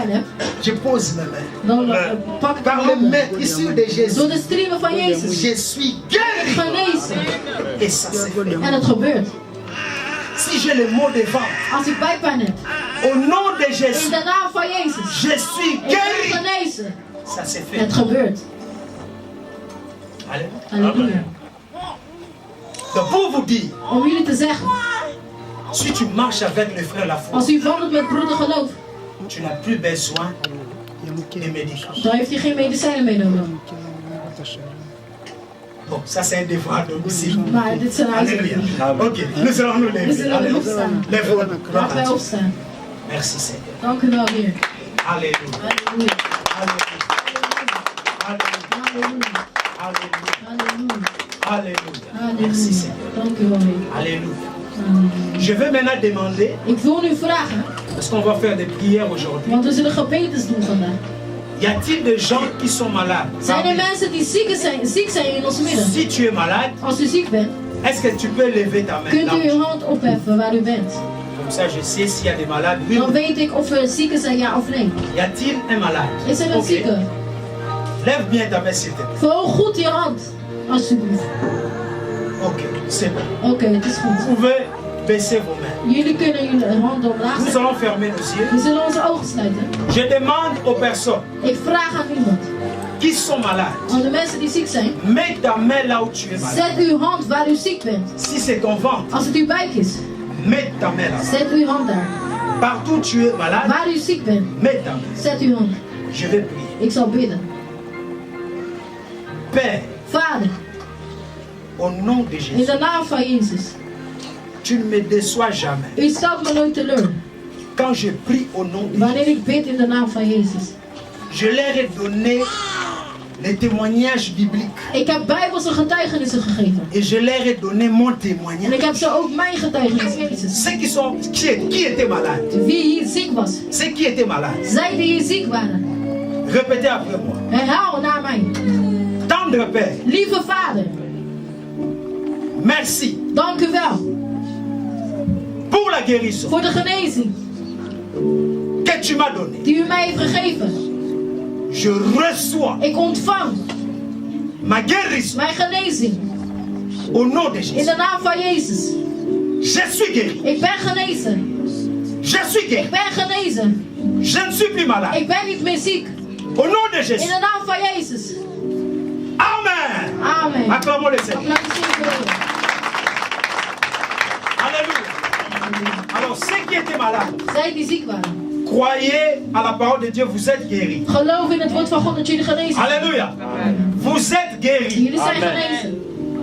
pijn hebt, je pose mes mains. dan pak ik Par mijn le handen. maître de Jésus, Door de striemen van Jezus. je suis guéri. Genezen. Et ça c'est fait. En het gebeurt. Si j'ai le mot de ventre, Als ik buikpijn heb, au nom de in Jésus, de naam van Jezus, je suis ik ben guéri. genezen. Ça c'est fait. Het gebeurt. Alléluia. Halleluja. Donc pour vous dire, Om jullie te zeggen, si tu marches avec le frère Lafont, als u wandelt met broeder geloof, tu n'as plus besoin de médicaments. dan heeft hij geen medicijnen meer nodig. Bon, ça c'est un devoir de aussi. Maar dit zijn Alléluia. huisartsen. Ok, nous allons nous We lever. zullen Alléluia. opstaan. Lève-toi. Laten wij opstaan. Merci Seigneur. Dank u wel, Heer. Alléluia. Halleluja. Alléluia. Alléluia. Halleluja. Alléluia. Halleluja. Merci Seigneur. Dank u wel, Heer. Alléluia. Halleluja. Je vais maintenant demander, Ik wil nu vragen, parce qu'on va faire des prières aujourd'hui. want we zullen gebeentes doen vandaag. Y a-t-il des gens qui sont malades? Zijn er mensen die ziek zijn in ons midden? Si tu es malade, Als u ziek bent, est-ce que tu peux lever ta main? kunt u Là, uw hand opheffen waar u bent. comme ça, je sais s'il y a des malades. Oui, Dan weet ik of er zieken zijn, ja of nee. y a-t-il un malade? Is er een Ok. zieke? Lève bien ta main, s'il te plaît. Verhoog goed je hand, alsjeblieft. Ok, c'est bon. Oké, het is Vous goed. pouvez baisser vos mains. Jullie kunnen jullie handen omlaag Nous zetten. allons fermer nos yeux. We zullen onze ogen sluiten. Je demande aux personnes Ik vraag aan iemand, qui sont malades, aan de mensen die ziek zijn, mets ta main là où tu es malade. zet uw hand waar u ziek bent. Si c'est ton ventre, Als het uw buik is, mets ta main là. zet uw hand daar. Partout où tu es malade, Waar u ziek bent, mets ta main. zet uw hand. Je vais prier. Ik zal bidden. Père, Vader, au nom de in Jésus, de naam van Jezus, tu ne me déçois jamais. u stelt me nooit teleur. Quand je prie au nom de Wanneer Jésus, ik bid in de naam van Jezus. je leur ai donné les témoignages bibliques. Ik heb bijbelse getuigenissen gegeven. Et je leur ai donné mon En ik témoignage. heb ze ook mijn getuigenis gegeven. Ceux qui étaient malades, Wie hier ziek was. ceux qui étaient malades, Zij die hier ziek waren. répétez après moi. Herhaal na mij. Tendre Père, Lieve Vader, merci dank u wel pour la guérison voor de genezing que tu m'as donnée. die u mij heeft gegeven. Je reçois Ik ontvang ma guérison mijn genezing au nom de in Jésus. de naam van Jezus. Je suis guéri. Ik ben genezen. Je suis guéri. Ik ben genezen. Je ne suis plus malade. Ik ben niet meer ziek. Au nom de In Jésus. de naam van Jezus. Amen. Amen. Acclamons le Seigneur. Applaudisseer voor u. Alléluia. Alors, ceux qui étaient malades, Zij die ziek waren. croyez à la parole de Dieu, vous êtes guéris. Geloof in het woord van God dat jullie genezen zijn. Alléluia. Vous êtes guéris. Jullie zijn genezen.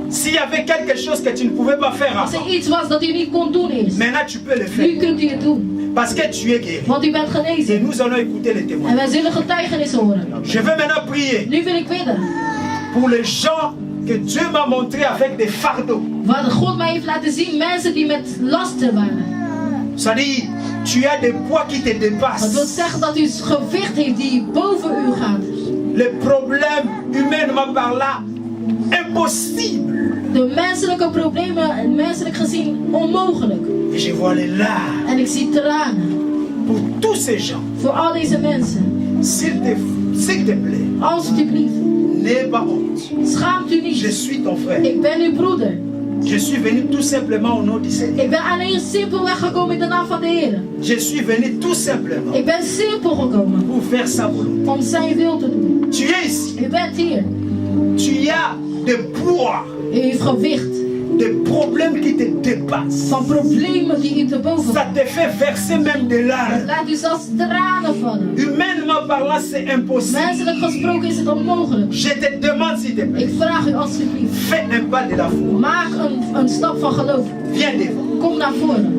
S'il y avait quelque chose que tu ne pouvais pas faire Als avant, er iets was dat u niet kon doen eerst. maintenant tu peux le Nu faire. kunt u het doen. Parce que tu es guéri. Want u bent Et genezen. nous allons écouter les En témoignages. wij zullen getuigenissen horen. Je vais maintenant prier Nu wil ik bidden. pour les gens que Dieu m'a montré avec des fardeaux. Wat God mij heeft laten zien. Mensen die met lasten waren. C'est-à-dire, tu as des poids qui te Dat wil dépassent. zeggen dat u een gewicht heeft die boven u gaat. Les problèmes, humainement parlant, impossibles. De menselijke problemen, menselijk gezien, onmogelijk. Et je vois les larmes En ik zie tranen. pour tous ces gens. Voor al deze mensen. S'il te plaît, Alsjeblieft. n'aie pas honte. Schaamt u Je niet. suis ton frère. Ik ben uw broeder. Je suis venu tout simplement au nom du Seigneur. Ik ben alleen simpelweg gekomen in de naam van de Heer. Je suis venu tout simplement Ik ben simpel gekomen pour faire sa volonté. om zijn wil te doen. Tu es ici. U bent hier. Tu as des poids, U heeft gewicht des problèmes qui te dépassent. van problemen die u te boven Ça gaan. te fait verser même des Het larmes. laat u zelfs tranen vallen. Humainement parlant, c'est impossible. Menselijk gesproken is het onmogelijk. Je te demande s'il te plaît, Ik vraag u alsjeblieft. fais un pas de la foi. Maak een stap van geloof. Viens devant. Kom naar voren.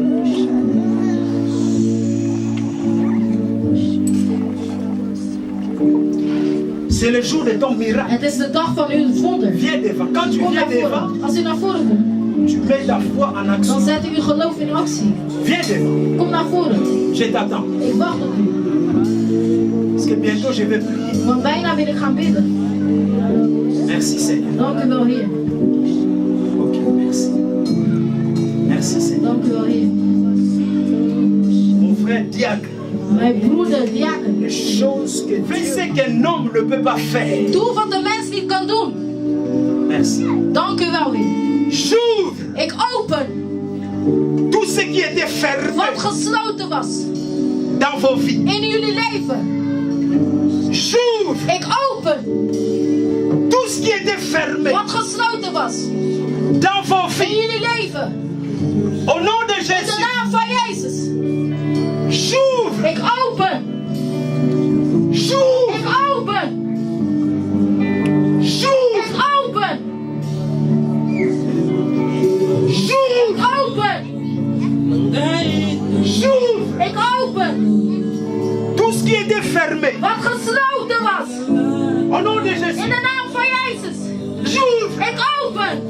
C'est le jour de ton miracle. Het is de dag van uw wonder. Viens devant. Quand tu Kom viens naar voren. devant, Als u naar voren komt, tu mets ta foi en dan action. zet u uw geloof in actie. Viens devant. Kom naar voren. Je t'attends. Ik wacht op u. Parce que bientôt je vais prier. Want bijna wil ik gaan bidden. Merci Seigneur. Dank u wel, Heer. Ok, merci. Merci Seigneur. Dank u wel, Heer. Mon frère Diacre, Mijn broeder, diaken. Les choses que fais ce qu'un homme ne peut pas faire. Doe wat de mens niet kan doen. Merci. Dank u wel weer. J'ouvre Ik open tout ce qui était fermé wat gesloten was dans vos vies. in jullie leven. J'ouvre Ik open tout ce qui était fermé wat gesloten was dans vos in vies. jullie leven. Au nom de In de Jésus, naam van Jezus. j'ouvre, Ik open. j'ouvre, Ik open. j'ouvre, Ik open. j'ouvre, Ik open. j'ouvre Ik open. tout ce qui était fermé. Wat gesloten was. Au nom de In Jésus, de naam van Jezus. j'ouvre, Ik open.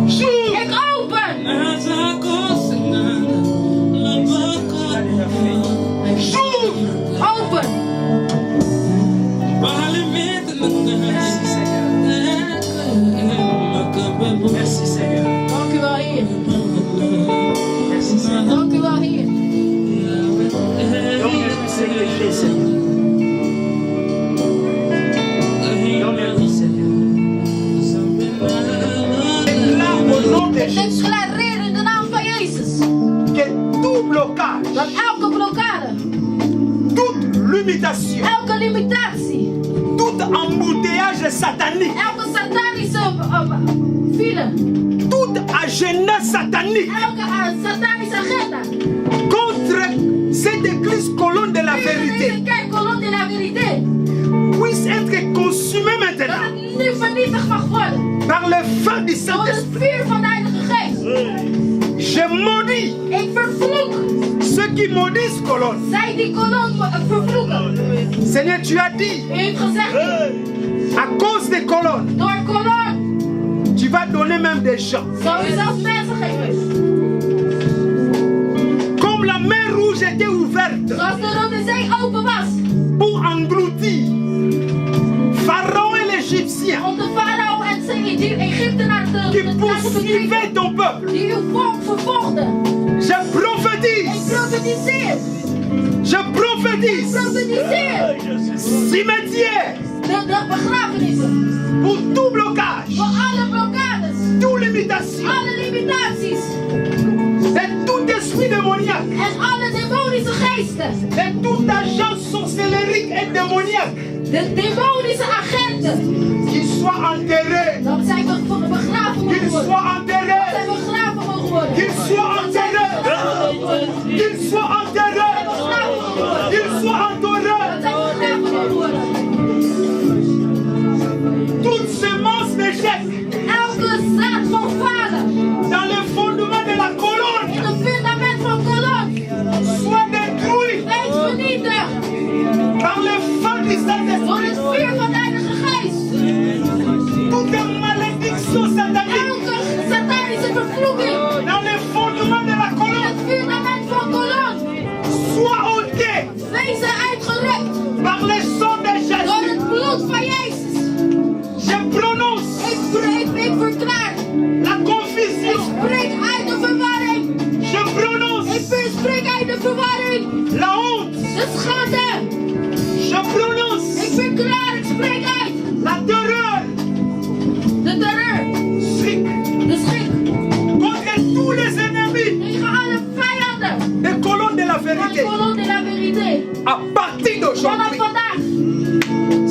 j'ouvre. Ik open. J'ouvre. Open. Merci Seigneur. Dank u wel, Heer. Merci Seigneur. Dank u wel, Heer. Donne-moi Seigneur. Seigneur. Donne-moi Seigneur. Déclare au nom de Ik Jésus declareer in de naam van Jezus que tout blocage, dat elke blokkade, toute limitation, elke limitatie, tout embouteillage satanique, elke satanische file, toute agenda satanique elke satanische agenda contre cette église colonne de la tegen vérité deze kerkkolom de la vérité, puisse être consumée dat maintenant het nu vernietigd mag worden par le feu du door het Saint-Esprit. vuur van de Heilige Geest. Je maudis Ik vervloek ceux qui maudissent colonne. zij die kolom vervloeken. Seigneur, tu as dit, U heeft gezegd, à cause des colonnes, door kolom tu vas donner même des gens. zou u zelfs mensen geven. Comme la mer rouge était ouverte Zoals de Rode Zee open was pour engloutir Pharaon et l'Égyptien om de farao en zijn Egyptenaren qui te poursuivaient ton peuple. die uw volk vervolgden. Je Ik prophétise, profetiseer, je prophétise, profetiseer cimetière de begrafenissen. pour tout blocage, Voor alle blokkades, toute limitation, alle limitaties et tout esprit démoniaque, en alle demonische geesten. et toute agence sorcellérique et démoniaque De demonische agenten. qui soit enterré, Dat zij begraven qu'il mogen worden. soit enterré, Dat zij begraven mogen worden. qu'il soit enterré, qu'il soit enterré, qu'il soit enterré. Dat zij begraven mogen worden. Toute semence d'échec Elke zaad van falen dans le fondement de la colonne in het fundament van kolom soit détruite wees vernietigd par le feu du door Saint-Esprit. het vuur van de Heilige Geest. Toute malédiction satanique Elke satanische vervloeking dans le fondement de la in colonne het fundament van kolom soit ôtée wees uitgerukt par le sang de door Jésus. het bloed van Jezus. Je prononce Ik verklaar, la ik confusion. spreek uit de verwarring. Je prononce Ik spreek uit de verwarring. la honte. De schande. Je prononce Ik verklaar, ik spreek uit. la terreur. De terreur, Schrik de schrik contre tous les ennemis tegen alle vijanden des colonnes de la van vérité. kolom de la vérité. À partir Vanaf d'aujourd'hui, vandaag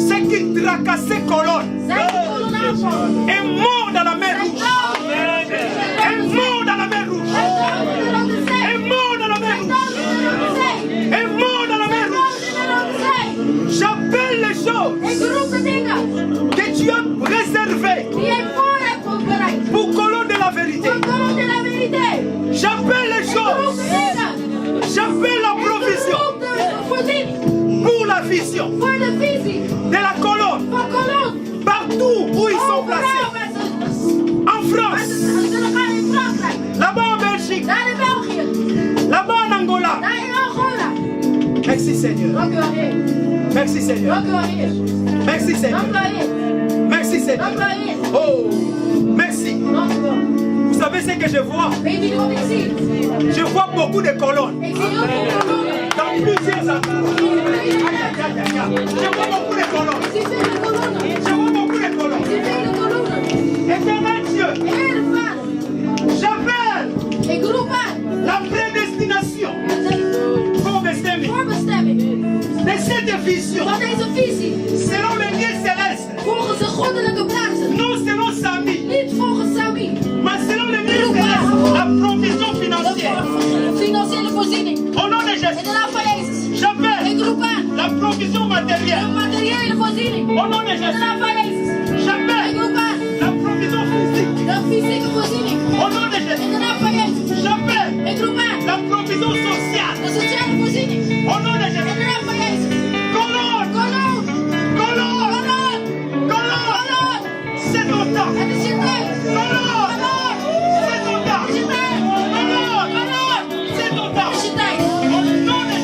ceux qui tracassaient colonnes zijn de kolom aanvallen. est mort dans la mer rouge. Est mort dans la mer rouge. Est mort dans la mer rouge. Est mort dans la mer rouge. J'appelle les choses Ik roep de dingen que tu as réservées die jij voor hebt bereid. pour colonnes de la vérité. Voor kolom de la vérité. J'appelle les Ik roep choses. de dingen. J'appelle la Ik provision roep de voorziening pour la vision voor de visie de la colonne van kolom. partout où ils sont Overal placés. met ze. En France, Ze zullen gaan in Frankrijk. là-bas en Belgique, Daar in België. là-bas en Angola. Daar in Angola. Merci Seigneur. Dank u wel, Heer. Merci Seigneur. Dank u wel, Heer. Merci Dank u Seigneur. wel, Heer. Merci Dank u Seigneur. wel, Heer. Oh, merci. Dank u wel. Vous savez ce que je vois? Weet jullie wat ik zie? Je vois beaucoup de colonnes Ik zie heel veel kolommen dans plusieurs endroits. Je vois beaucoup de colonnes. Je vois beaucoup de colonnes. Éternel Dieu, j'appelle la prédestination pour bestemming de cette vision selon le lieu céleste. Non selon Sami, mais selon le lieu céleste, la provision financière. Au nom de Jésus, j'appelle la provision matérielle. Au nom de Jésus, j'appelle la provision physique. Au nom de Jésus, j'appelle la provision sociale. Au nom de Jésus, colonne, c'est ton temps. Colonne, c'est ton temps. Colonne, c'est ton temps. Au nom de Jésus.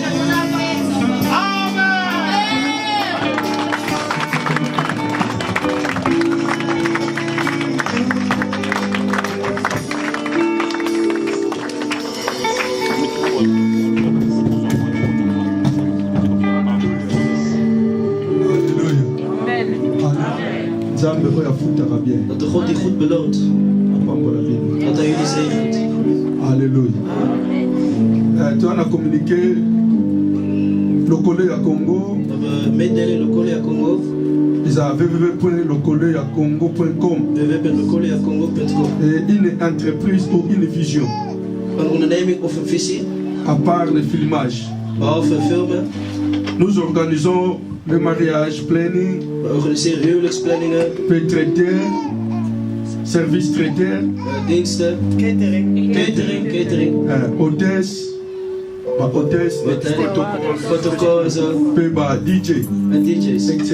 Dat de God die goed beloont. Dat hij jullie zegent. Alléluia. Tu as communiqué le collège à Congo. We hebben mededeling Lokole à Congo. Ils avaient www.lecoleacongo.com. www.lecoleacongo.com. Et une entreprise ou une vision. Een onderneming of een visie. À part le filmage. Behalve filmen. Nous organisons le mariage planning. We organiseren huwelijksplanningen. Traiteur. Service traiteur. Diensten. Catering. Hôtesse. Hôtesse. Protocol en zo. DJ. En DJ's. Etc.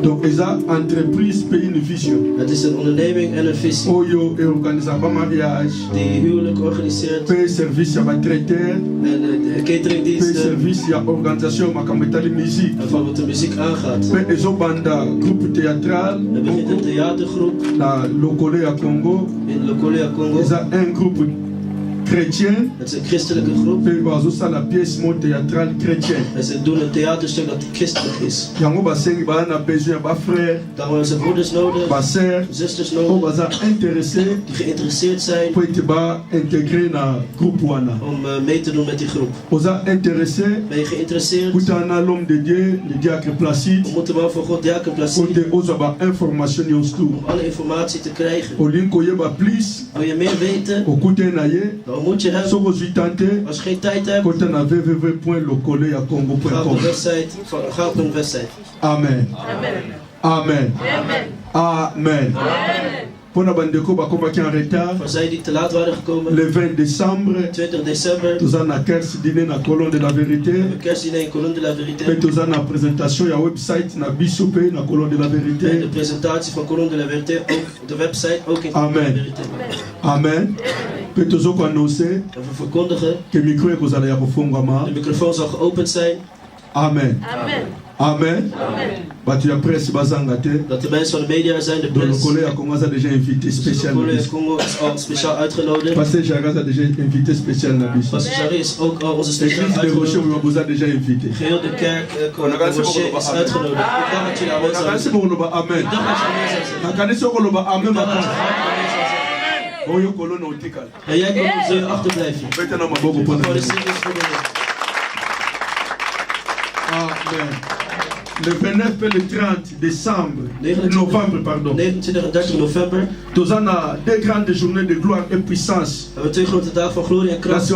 Donc, ils ont entreprise pays une vision. Het is een onderneming en een visie. Oyo et organisation mariage. Die huwelijk organiseert. Pays service à traiteur. En de cateringdiensten. Pays service à organisation makambetali musique. En van wat de muziek aangaat. Pays banda groupe théâtral. We beginnen een theatergroep. Na Lokole à Congo. In Lokole à Congo. Ils ont un groupe chrétien. Het is een christelijke groep. La pièce théâtrale chrétienne. En ze doen een theaterstuk dat christelijk is. Yango basengi bana besoin ba frère. Daar hebben ze broeders nodig. Ba sœur. Zusters nodig. Baza intéressé. Die geïnteresseerd zijn. Pour te ba intégrer na groupe wana. Om mee te doen met die groep. Oza intéressé. Ben je geïnteresseerd? Pour un l'homme de Dieu, le diacre Placide. We moeten wel voor God diaken Placide. Pour te oza ba information yo stu. Om alle informatie te krijgen. Olinko ye ba plus. Wil je meer weten? Okute na ye. Dan moet je hebben. Als je geen tijd hebt, ga op een website. Amen. Amen. Amen. Pour nos bandeko bakomaki en retard. Voor zij die te laat waren gekomen. Le 20 décembre. 20 december. Nous avons un kerstdiner na Colonne de la Vérité. Le kerstdiner in Colonne de la Vérité. Et nous avons une présentation ya website na Bissope na Colonne de la Vérité. En de presentatie van Colonne de la Vérité ook de website ook in Colonne de la Vérité. Amen. Peut nous ook annoncer. En we verkondigen. Que micro est kozala ya kofungwama. De microfoon zal geopend zijn. Amen. Amen. Amen. Batu ya presse bazanga te. Dat de mensen van de media zijn, de presse. Donc le collègue a commencé déjà invité spécial. De collègue Congo is al speciaal uitgenodigd. Pasteur Jagas a déjà invité spécial na bis. Pasteur Jagas is ook al onze speciaal uitgenodigd. L'église de Rocher vous a déjà invité. Geheel de kerk Rocher is uitgenodigd. Ik dacht dat jullie aanwezig zijn. Nakani soko loba amen. Ik dacht dat je aanwezig zijn. Nakani soko loba amen makasi. Oyo kolona otikala. En jij komt zul je achterblijven. Bete na maboko pona. Amen. Le 29 et le 30 décembre, novembre, pardon. 29 en 30 november. Nous avons deux grandes journées de gloire et puissance. We hebben twee grote dagen van glorie en kracht.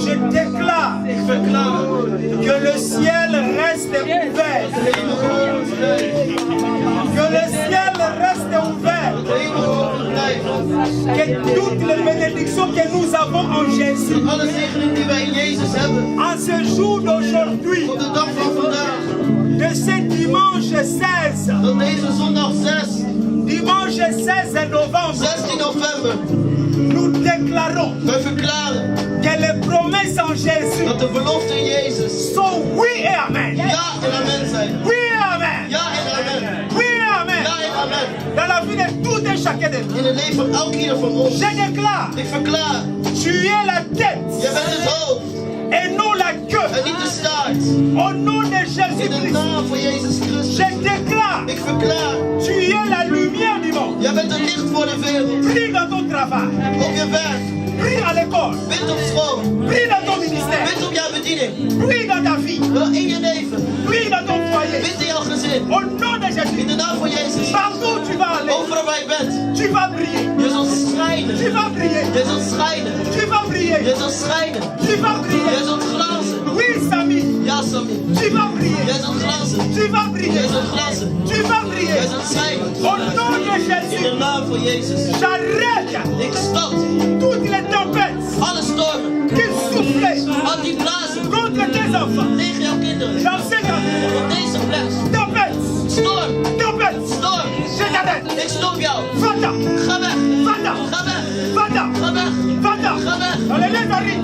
Je déclare que le ciel reste ouvert. Que le ciel reste ouvert. Que toutes les bénédictions que nous avons en Jésus, en ce jour d'aujourd'hui, de ce dimanche 16, dimanche 16 novembre, nous déclarons que les promesses en Jésus sont oui et amen. Oui et amen. Oui et amen. Dans la vie de tout et chacun de nous. Je déclare, tu es la tête et non la queue. Au nom de Jésus-Christ, je déclare, tu es la lumière du monde. Prie dans ton travail. Prie à l'école. Prie dans ton ministère. Prie dans ta vie. Prie dans ton foyer. Au nom de Jésus. Partout où tu vas aller, tu vas briller. Tu vas briller. Tu vas briller. Tu vas briller. Oui, Samy. Tu vas briller. Tu vas briller. Tu vas briller. Au nom de Jésus. J'arrête toutes les tempêtes qui soufflaient contre tes enfants. J'enseigne tempête. Tempête. Je t'arrête. Va-t'en. Alléluia, Marie.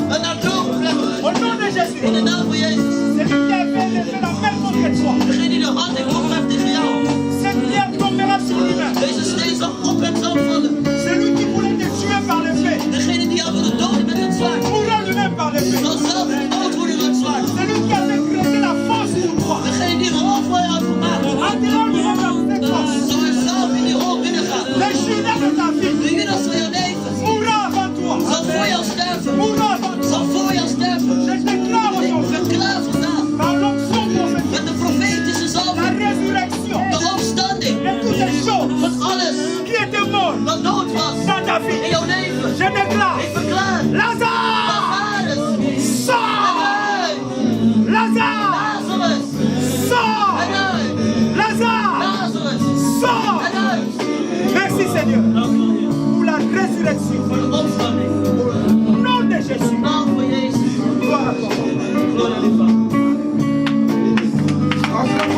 Au nom de Jésus. Celui qui avait fait la même contre toi. Cette pierre tombera sur lui-même. Celui qui voulait te tuer par l'épée mourra lui-même par l'épée. Celui qui avait creusé la fosse pour toi attirera lui-même la force. Le Judas de ta vie mourra avant toi. Mourra avant toi.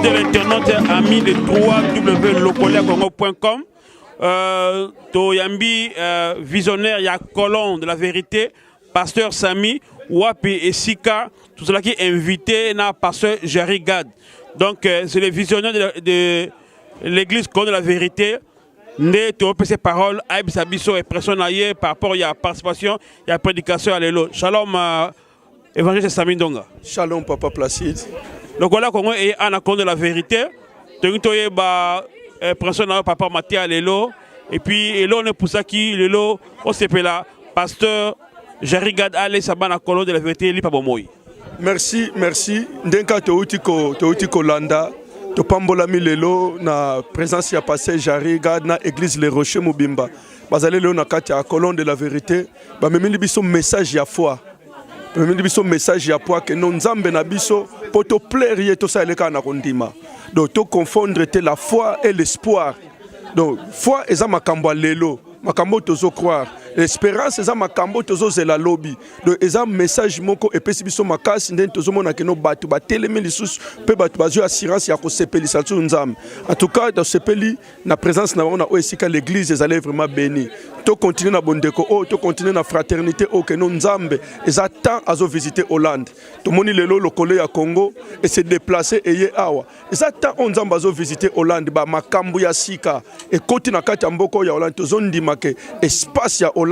fidèles internautes, amis de www.locolacongo.com. Toyambi, visionnaire, il y a colon de la vérité, pasteur Sami, Wapi et Sika, tout cela qui est invité, na pasteur Jerry Gad. Donc, c'est le visionnaire de l'église colon de la vérité. Né, tu repères ces paroles, Aïb Sabiso et personne par rapport à la participation et à la prédication à l'élo. Shalom, évangéliste Sami Ndonga. Shalom, Papa Placide. Donc voilà, Congo est un accord de la vérité. Tu as personne par rapport à Mathia à l'élo. Et puis, l'élo, on est pour ça qui, l'élo, on s'appelle là, pasteur Jerry Gad Ale Sabana Kolo de la vérité, Lipa Bomoy. Merci, merci. Ndenka Teutiko Landa. To pambola mi lelo na présence ya pasteur Jerry Gad na église Les Rochers Mobimba. Bazale lelo na kati ya colonne de la vérité. Ba memeli biso message ya foi. Memeli biso message ya foi que non nzambe na biso poto plaire ye to sa eleka na kondima. Donc to confondre te la foi et l'espoir. Donc foi eza makambo lelo, makambo tozo croire. L'espérance eza makambo tozo zela lobby. Donc eza message moko epesi biso makasi nden tozo mona ke no batu ba telemi lisusu pe batu bazio assurance ya ko sepeli sa nzambe. En tout cas dans sepeli na présence na ona oesika l'église ezale vraiment béni. To continuer na bondeko to continuer na fraternité ke no nzambe eza temps azo visiter Hollande. To moni lelo lokolo ya Congo et se déplacer eye awa. Eza temps on nzambe azo visiter Hollande ba makambo ya sika et koti na kati mboko ya Hollande tozo ndima ke espace ya Hollande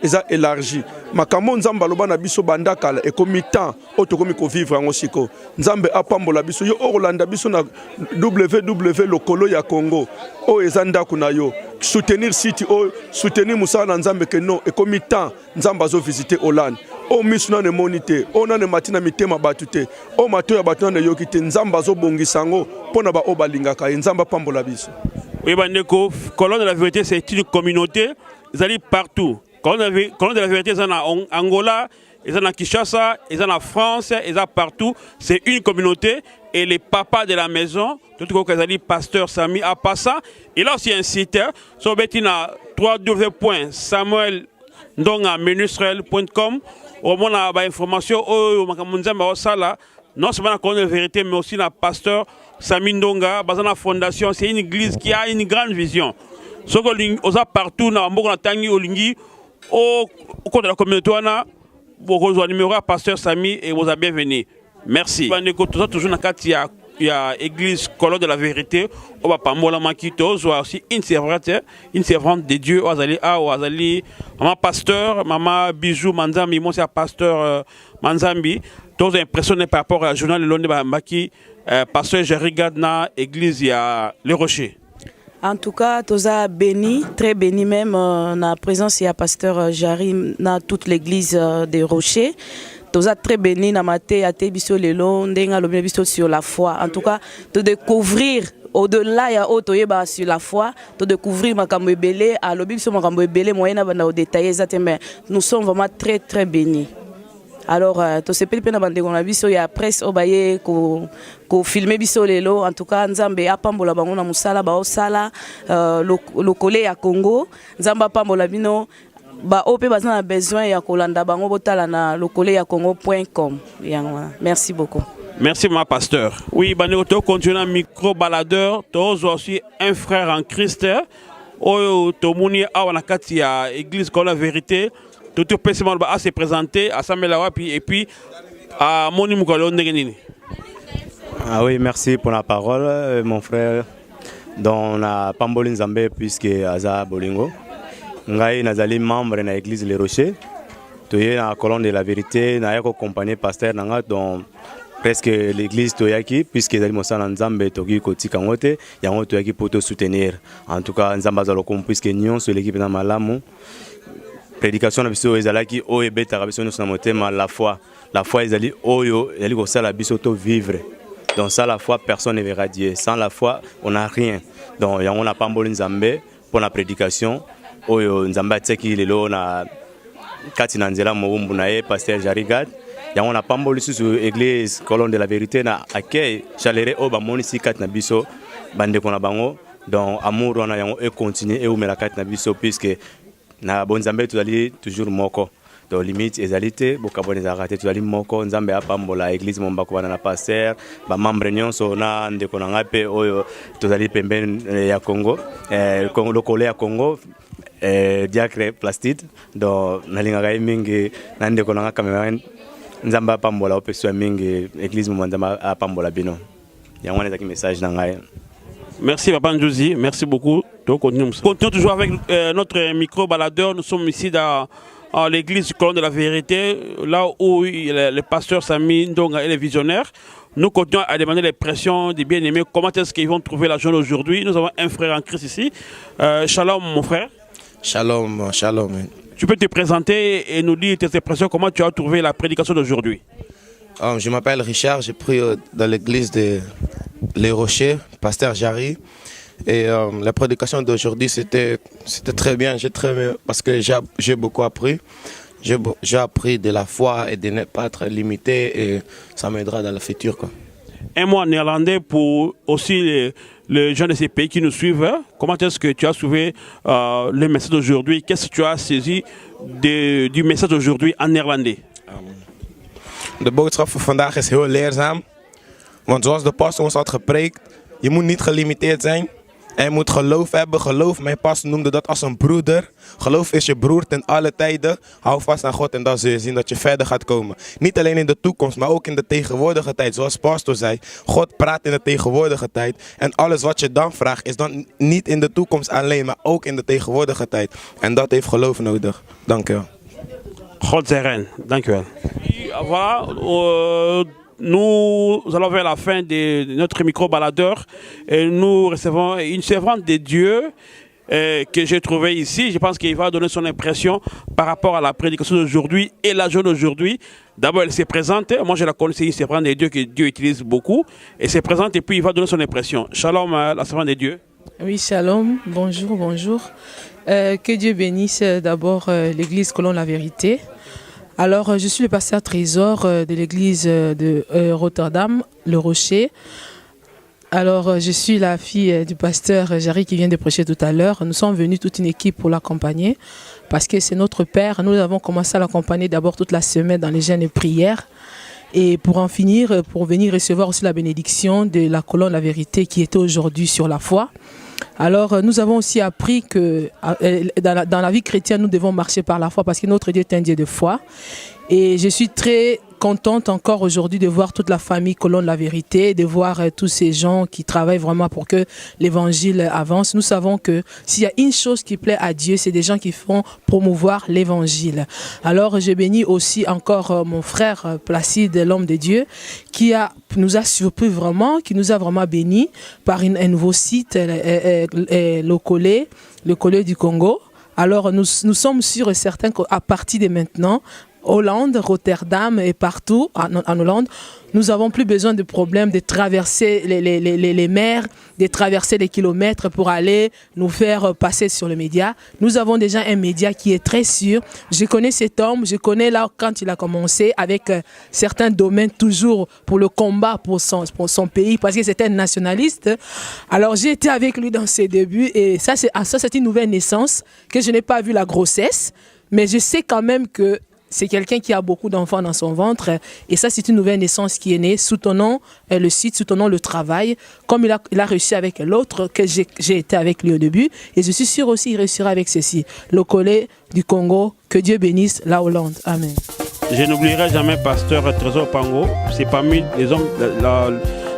eza élargi. Makambo nzamba loba na biso bandakala et komi temps otokomi ko vivre en osiko. Nzambe apambola biso yo Hollande biso na www lokolo ya Congo o ezanda kuna yo. Soutenir City o soutenir Moussa na nzambe ke non et komi temps nzamba zo visiter Hollande. O misuna ne monite, o na ne matina mitema batute, o mato ya batuna ne yokite nzamba zo bongisango pona ba obalingaka nzamba pambola biso. Oui, Bandeko, colonne de la vérité, c'est une communauté, ils allaient partout. Colonne de la vérité, ils sont en Angola, ils sont en Kinshasa, ils sont en France, ils sont partout. C'est une communauté et les papas de la maison, tout le monde qui pasteur Sami a passé. Il a aussi un site, sur www.samuel.com, où on a des informations, non seulement la colonne de la vérité, mais aussi la pasteur Sami Ndonga, dans la fondation, c'est une église qui a une grande vision. Ce que on a partout, dans le Tangi, au Lingi, au cours de la communauté, vous rejoignez le numéro à pasteur Sami et vous êtes bienvenus. Merci. Toujours dans il y a l'église colonne de la vérité, on va pas mola makito, soit aussi une servante de Dieu, maman pasteur, maman Bijou Manzambi, moi c'est pasteur Manzambi, tous impressionnés par rapport au journal de l'Onde Maki, pasteur Jerry Gad na église il y a Les Rochers. En tout cas, tous béni, très béni même, na présence il y a pasteur Jerry na toute l'église des Rochers. Tous très béni na maté à biso lelo ndenga lo biso sur la foi. En tout cas, de découvrir au-delà ya otoyeba sur la foi, de découvrir makambo ebele à lo biso makambo ebele moyena bana au détailler ça mais nous sommes vraiment très très bénis. Alors to sepeli pena bande kona biso ya presse obaye ko filmer biso lelo en tout cas nzambe apambola bango na musala ba osala lokole ya Congo nzamba apambola bino ba opé bazana besoin ya kolanda bango botala na lokole ya congo.com. Merci beaucoup. Merci ma pasteur. Oui, Banéoto continue un micro baladeur, tous aussi un frère en Christ. Oyo tomuni awanakati ya église comme la vérité. Tout le monde va se présenter à Samuel et puis à Moni Moukalo Ndegenini. Ah oui, merci pour la parole, mon frère. Dans la Pambolin Zambé, puisque Aza Bolingo. Ngai nazali membre de l'église Les Rochers. Toye na colonne de la vérité, na yako accompagné pasteur nanga dans presque l'église toyaki puisque zali mosala nzambe toki kotika ngote yango toyaki poto soutenir. En tout cas nzamba zalo kom puisque nion sur l'équipe na malamu. Prédication na biso ezalaki o ebeta biso na motema la foi ezali oyo ezali ko sala biso to vivre. Donc sans la foi personne ne verra Dieu. Sans la foi on n'a rien. Donc yango na pamboli nzambe pour la prédication. Oyo nzamba tseki lelo na kati na nzela mobumbu na ye pasteur Jerry Gad yango na pamboli susu église colonne de la vérité na accueil chalere o ba monisi kati na biso bande kona bango donc amour wana yango e continuer e umela kati na biso puisque na bonzambe tozali toujours moko to limite ezalité bokabone ezalaka tozali moko nzambe apambola église mombako bana na pasteur bamembre nyonso na ndeko na ngai mpe oyo tozali pembeni ya Congo lokolo ya Congo diacre Plastide donc nalingaka ye mingi na ndeko na ngai Cameroun nzambe apambola opeswa mingi église momo nzambe apambola bino yango ezaki message na ngai. Merci Papa Ndjouzi, merci beaucoup. Continuons toujours avec notre micro-baladeur. Nous sommes ici dans l'église du Colon de la Vérité, là où le pasteur Sami Ndonga est le visionnaire. Nous continuons à demander les pressions des bien-aimés. Comment est-ce qu'ils vont trouver la journée aujourd'hui? Nous avons un frère en Christ ici. Shalom mon frère. Shalom, shalom. Tu peux te présenter et nous dire tes impressions, comment tu as trouvé la prédication d'aujourd'hui? Je m'appelle Richard, j'ai pris dans l'église de Les Rochers, pasteur Jarry. Et la prédication d'aujourd'hui, c'était très bien, parce que j'ai beaucoup appris. J'ai appris de la foi et de ne pas être limité, et ça m'aidera dans le futur, quoi. Un mot en néerlandais pour aussi les gens de ces pays qui nous suivent. Comment est-ce que tu as trouvé le message d'aujourd'hui? Qu'est-ce que tu as saisi du message d'aujourd'hui en néerlandais? De boodschap van vandaag is heel leerzaam. Want zoals de pastor ons had gepreekt, je moet niet gelimiteerd zijn. En je moet geloof hebben. Geloof, mijn pastor noemde dat als een broeder. Geloof is je broer ten alle tijden. Hou vast aan God en dan zul je zien dat je verder gaat komen. Niet alleen in de toekomst, maar ook in de tegenwoordige tijd. Zoals pastor zei, God praat in de tegenwoordige tijd. En alles wat je dan vraagt is dan niet in de toekomst alleen, maar ook in de tegenwoordige tijd. En dat heeft geloof nodig. Dank u wel. God Zeren, dank u wel. Voilà, nous allons vers la fin de notre micro-baladeur et nous recevons une servante de Dieu que j'ai trouvée ici. Je pense qu'il va donner son impression par rapport à la prédication d'aujourd'hui et la journée d'aujourd'hui. D'abord, elle se présente. Moi, je la connais, c'est une servante de Dieu que Dieu utilise beaucoup. Elle se présente et puis il va donner son impression. Shalom, la servante de Dieu. Oui, shalom. Bonjour, bonjour. Que Dieu bénisse d'abord l'église Colon la Vérité. Alors, je suis le pasteur Trésor de l'église de Rotterdam, Le Rocher. Alors, je suis la fille du pasteur Jarry qui vient de prêcher tout à l'heure. Nous sommes venus toute une équipe pour l'accompagner parce que c'est notre père. Nous avons commencé à l'accompagner d'abord toute la semaine dans les jeûnes et prières. Et pour en finir, pour venir recevoir aussi la bénédiction de la colonne La Vérité qui était aujourd'hui sur la foi. Alors, nous avons aussi appris que dans la vie chrétienne, nous devons marcher par la foi parce que notre Dieu est un Dieu de foi. Et je suis très contente encore aujourd'hui de voir toute la famille Colonne La Vérité, de voir tous ces gens qui travaillent vraiment pour que l'évangile avance. Nous savons que s'il y a une chose qui plaît à Dieu, c'est des gens qui font promouvoir l'évangile. Alors je bénis aussi encore mon frère Placide, l'homme de Dieu, qui nous a surpris vraiment, qui nous a vraiment bénis par un nouveau site, le Collet du Congo. Alors nous sommes sûrs et certains qu'à partir de maintenant, Hollande, Rotterdam et partout en Hollande, nous n'avons plus besoin de problèmes de traverser les mers, de traverser les kilomètres pour aller nous faire passer sur le média. Nous avons déjà un média qui est très sûr. Je connais cet homme, je connais là quand il a commencé avec certains domaines toujours pour le combat pour son pays parce que c'était un nationaliste. Alors j'ai été avec lui dans ses débuts et ça c'est une nouvelle naissance que je n'ai pas vu la grossesse, mais je sais quand même que c'est quelqu'un qui a beaucoup d'enfants dans son ventre et ça c'est une nouvelle naissance qui est née. Soutenons le site, soutenons le travail comme il a réussi avec l'autre que j'ai été avec lui au début et je suis sûr aussi qu'il réussira avec ceci. Le Collet du Congo, que Dieu bénisse la Hollande. Amen. Je n'oublierai jamais pasteur Trésor Pango, c'est parmi les hommes,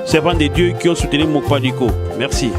servants de Dieu qui ont soutenu Mokpadiko. Merci.